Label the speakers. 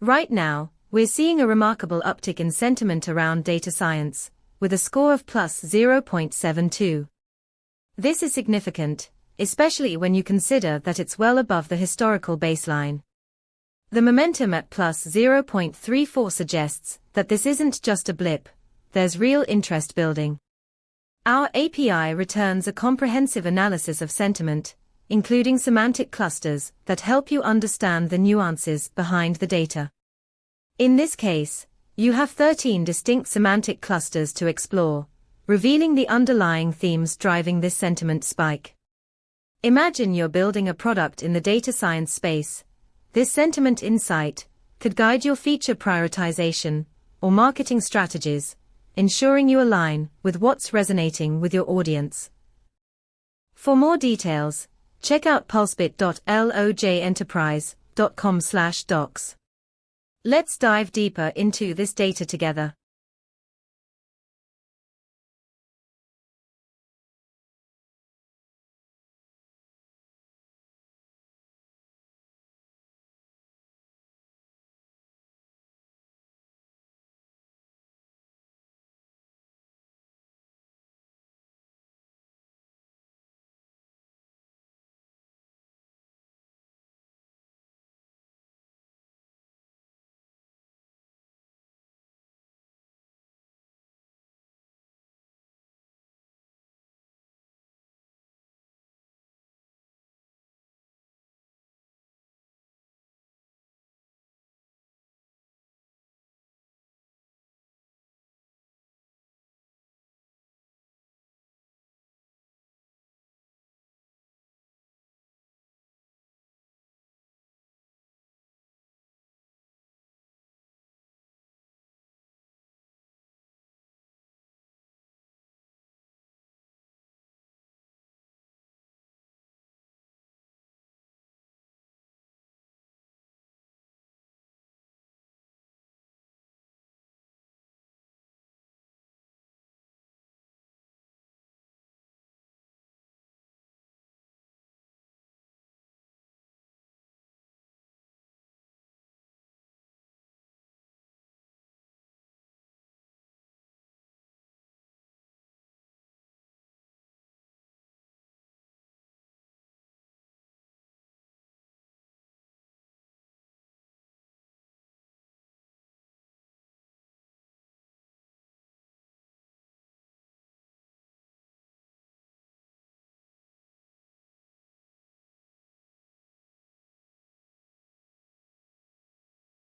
Speaker 1: Right now, we're seeing a remarkable uptick in sentiment around data science, with a score of plus 0.72. This is significant, especially when you consider that it's well above the historical baseline. The momentum at plus 0.34 suggests that this isn't just a blip, there's real interest building. Our API returns a comprehensive analysis of sentiment, including semantic clusters that help you understand the nuances behind the data. In this case, you have 13 distinct semantic clusters to explore, revealing the underlying themes driving this sentiment spike. Imagine you're building a product in the data science space. This sentiment insight could guide your feature prioritization or marketing strategies, ensuring you align with what's resonating with your audience. For more details, check out pulsebit.lojenterprise.com/docs. Let's dive deeper into this data together.